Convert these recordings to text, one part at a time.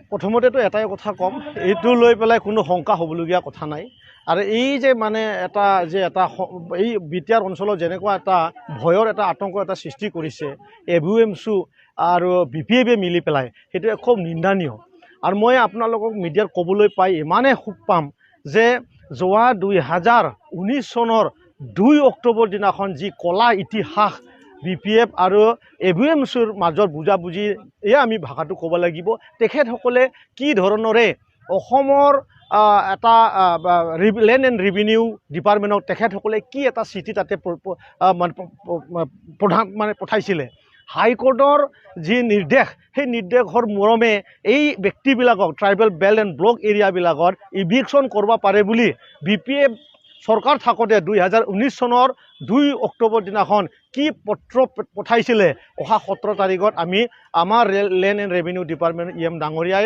প্ৰথমতেতো এটাই কথা ক'ম, এইটো লৈ পেলাই কোনো শংকা হ'বলগীয়া কথা নাই। আৰু এই যে মানে এটা এই বিটিআৰ অঞ্চলত যেনেকুৱা এটা ভয়ৰ এটা আতংক এটা সৃষ্টি কৰিছে AVMSU আৰু BPF মিলি পেলাই, সেইটো খুব নিন্দনীয়। আৰু মই আপোনালোকক মিডিয়াত ক'বলৈ পাই ইমানেই সুখ পাম যে যোৱা 2019 চনৰ 2 অক্টোবৰ দিনাখন যি কলা ইতিহাস BPF আৰু AVMSUৰ মাজত বুজাবুজি, এয়া আমি ভাষাটো ক'ব লাগিব। তেখেতসকলে কি ধৰণৰে অসমৰ এটা লেণ্ড এণ্ড ৰেভিনিউ ডিপাৰ্টমেণ্টক তেখেতসকলে কি এটা চিঠি তাতে পঠাইছিলে। হাইকোৰ্টৰ যি নিৰ্দেশ, সেই নিৰ্দেশৰ মৰমে এই ব্যক্তিবিলাকক ট্ৰাইবেল বেল্ট এণ্ড ব্লক এৰিয়াবিলাকত ইভিকশ্যন কৰিব পাৰে বুলি BPF চৰকাৰ থাকোঁতে 2019 চনৰ 2 অক্টোবৰ দিনাখন কি পত্ৰ পঠাইছিলে, অহা 17 তাৰিখত আমি আমাৰ land and revenue department EM ডাঙৰীয়াই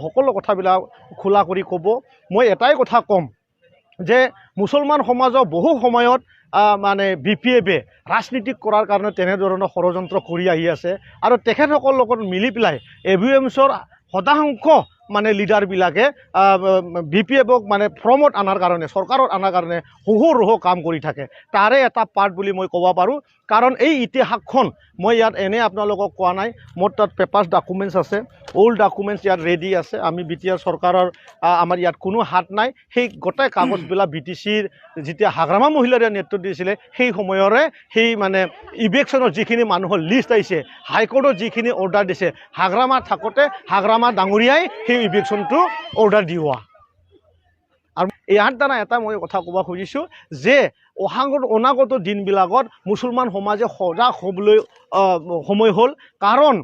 সকলো কথাবিলাক খোলা কৰি ক'ব। মই এটাই কথা ক'ম যে মুছলমান সমাজৰ বহু সময়ত মানে BPFে ৰাজনীতিক কৰাৰ কাৰণে তেনেধৰণৰ ষড়যন্ত্ৰ কৰি আহি আছে। আৰু তেখেতসকলৰ লগত মিলি পেলাই AVMSৰ শতাংশ মানে লিডাৰবিলাকে BPFক মানে ফ্ৰমত আনাৰ কাৰণে, চৰকাৰত আনাৰ কাৰণে সহু কাম কৰি থাকে। তাৰে এটা পাৰ্ট বুলি মই ক'ব পাৰোঁ। কাৰণ এই ইতিহাসখন মই ইয়াত এনে আপোনালোকক কোৱা নাই, মোৰ তাত পেপাৰ্ছ ডকুমেণ্টছ আছে, অল্ড ডকুমেণ্টছ ইয়াত ৰেডি আছে। আমি BTR চৰকাৰৰ আমাৰ ইয়াত কোনো হাত নাই। সেই গোটেই কাগজবিলাক BTCৰ যেতিয়া হাগ্ৰামা মহিলাৰে নেতৃত্ব দিছিলে সেই সময়ৰে সেই মানে ইভিকশ্যনৰ যিখিনি মানুহৰ লিষ্ট আহিছে, হাইকোৰ্টত যিখিনি অৰ্ডাৰ দিছে, হাগ্ৰামা থাকোঁতে হাগ্ৰামা ডাঙৰীয়াই সেই ইভিকশ্যনটো অৰ্ডাৰ দিওৱা। আৰু ইয়াৰ দ্বাৰা এটা মই কথা ক'ব খুজিছোঁ যে অনাগত দিনবিলাকত মুছলমান সমাজে সজাগ হ'বলৈ সময় হ'ল। কাৰণ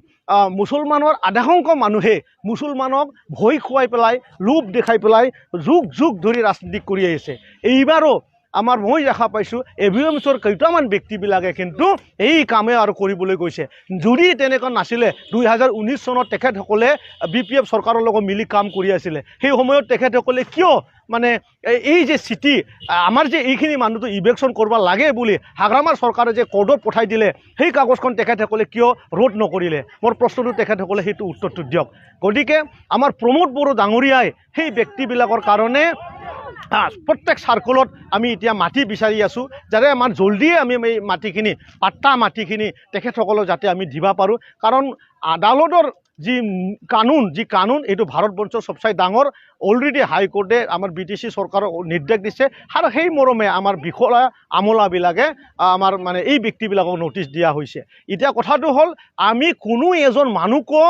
মুছলমানৰ আধাসংখ্য মানুহে মুছলমানক ভয় খুৱাই পেলাই, লোভ দেখাই পেলাই যুগ ধৰি ৰাজনীতি কৰি আহিছে। এইবাৰো মই দেখা পাইছোঁ AVMSৰ কেইটামান ব্যক্তিবিলাকে কিন্তু এই কামে আৰু কৰিবলৈ গৈছে। যদি তেনেকুৱা নাছিলে 2019 চনত তেখেতসকলে BPF চৰকাৰৰ লগত মিলি কাম কৰি আছিলে, সেই সময়ত তেখেতসকলে কিয় মানে এই যে চিঠি আমাৰ যে এইখিনি মানুহটো ইভিকশ্যন কৰিব লাগে বুলি হাগ্ৰামাৰ চৰকাৰে যে কোৰ্টত পঠাই দিলে, সেই কাগজখন তেখেতসকলে কিয় ৰোধ নকৰিলে? মোৰ প্ৰশ্নটো তেখেতসকলে সেইটো উত্তৰটো দিয়ক। গতিকে আমাৰ প্ৰমোদ বড়ো ডাঙৰীয়াই সেই ব্যক্তিবিলাকৰ কাৰণে প্ৰত্যেক চাৰ্কলত আমি এতিয়া মাটি বিচাৰি আছোঁ, যাতে আমাৰ জলদিয়ে আমি এই মাটিখিনি মাটিখিনি তেখেতসকলক যাতে আমি দিব পাৰোঁ। কাৰণ আদালতৰ যি কানুন এইটো ভাৰতবৰ্ষৰ চবচাই ডাঙৰ। অলৰেডি হাইকোৰ্টে আমাৰ BTC চৰকাৰক নিৰ্দেশ দিছে আৰু সেই মৰমে আমাৰ বিষয়া আমলাবিলাকে আমাৰ মানে এই ব্যক্তিবিলাকক নটিচ দিয়া হৈছে। এতিয়া কথাটো হ'ল আমি কোনো এজন মানুহকো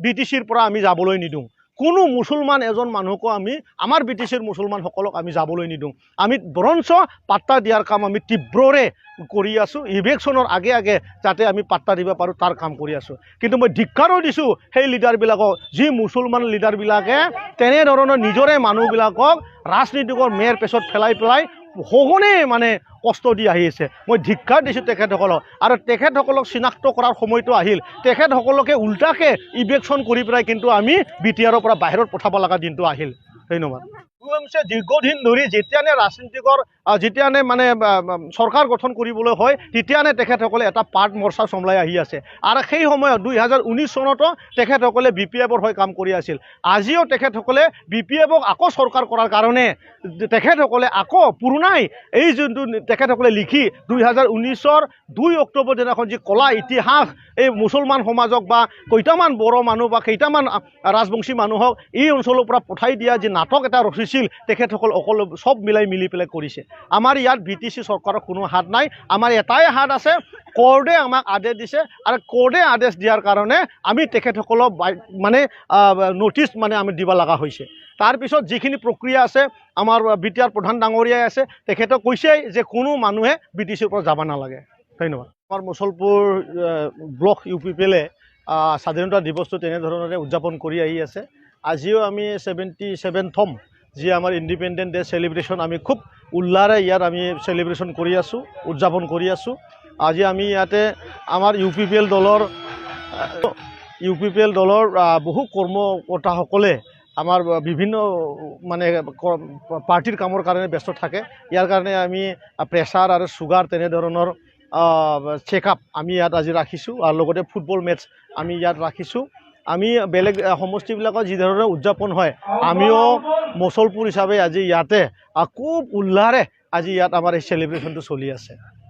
BTCৰ পৰা আমি যাবলৈ নিদিওঁ। কোনো মুছলমান এজন মানুহকো আমি আমাৰ BTCৰ মুছলমানসকলক আমি যাবলৈ নিদিওঁ। আমি বৰঞ্চ পাত্তা দিয়াৰ কাম আমি তীব্ৰৰে কৰি আছোঁ। ইভিকশ্যনৰ আগে যাতে আমি পাত্তা দিব পাৰোঁ তাৰ কাম কৰি আছোঁ। কিন্তু মই ধিক্কাৰো দিছোঁ সেই লিডাৰবিলাকক, যি মুছলমান লিডাৰবিলাকে তেনেধৰণৰ নিজৰে মানুহবিলাকক ৰাজনীতিকৰ মেৰ পেছত পেলাই সঘনে মানে কষ্ট দি আহিছে। মই ধিক্কাৰ দিছোঁ তেখেতসকলক। আৰু তেখেতসকলক চিনাক্ত কৰাৰ সময়টো আহিল। তেখেতসকলকে উল্টাকে ইভিকশ্যন কৰি পেলাই কিন্তু আমি BTRৰ পৰা বাহিৰত পঠাব লগা দিনটো আহিল। ধন্যবাদ। AVMSে দীৰ্ঘদিন ধৰি যেতিয়ানে ৰাজনীতিকৰ যেতিয়ানে মানে চৰকাৰ গঠন কৰিবলৈ হয় তেতিয়ানে তেখেতসকলে এটা পাৰ্ট মৰ্চা চম্লাই আহি আছে। আৰু সেই সময়ত 2019 চনতো তেখেতসকলে BPFৰ হৈ কাম কৰি আছিল। আজিও তেখেতসকলে BPFক আকৌ চৰকাৰ কৰাৰ কাৰণে তেখেতসকলে আকৌ পুৰণাই এই যোনটো তেখেতসকলে লিখি 2019 2 অক্টোবৰ দিনাখন যি কলা ইতিহাস এই মুছলমান সমাজক বা কেইটামান বড়ো মানুহ বা কেইটামান ৰাজবংশী মানুহক এই অঞ্চলৰ পৰা পঠাই দিয়া যি নাটক এটা ৰচিছিল, তেখেতসকল অকল সব মিলি পেলাই কৰিছে। আমাৰ ইয়াত BTC চৰকাৰৰ কোনো হাত নাই। আমাৰ এটাই হাত আছে, কোৰ্টে আমাক আদেশ দিছে আৰু কোৰ্টে আদেশ দিয়াৰ কাৰণে আমি তেখেতসকলক মানে নটিচ মানে আমি দিব লগা হৈছে। তাৰপিছত যিখিনি প্ৰক্ৰিয়া আছে, আমাৰ BTR প্ৰধান ডাঙৰীয়াই আছে, তেখেতক কৈছে যে কোনো মানুহে BTCৰ পৰা যাব নালাগে। ধন্যবাদ। আমাৰ মুছলপুৰ ব্লক UPPলে স্বাধীনতা দিৱসটো তেনেধৰণে উদযাপন কৰি আহি আছে। আজিও আমি 77ম যি আমাৰ ইণ্ডিপেণ্ডেণ্ট ডে চেলিব্ৰেশ্যন আমি খুব উল্লাৰে ইয়াত আমি চেলিব্ৰেশ্যন কৰি আছোঁ, উদযাপন কৰি আছোঁ। আজি আমি ইয়াতে আমাৰ UPPL দলৰ বহু কৰ্মকৰ্তাসকলে আমাৰ বিভিন্ন মানে পাৰ্টিৰ কামৰ কাৰণে ব্যস্ত থাকে। ইয়াৰ কাৰণে আমি প্ৰেছাৰ আৰু চুগাৰ তেনেধৰণৰ চেকআপ আমি ইয়াত আজি ৰাখিছোঁ। আৰু লগতে ফুটবল মেটচ আমি ইয়াত ৰাখিছোঁ। আমি বেলেগ সমষ্টিবিলাকত যিধৰণে উদযাপন হয় আমিও মুছলপুৰ হিচাপে আজি ইয়াতে খুব উল্লাসেৰে আজি ইয়াত আমাৰ এই চেলিব্ৰেশ্যনটো চলি আছে।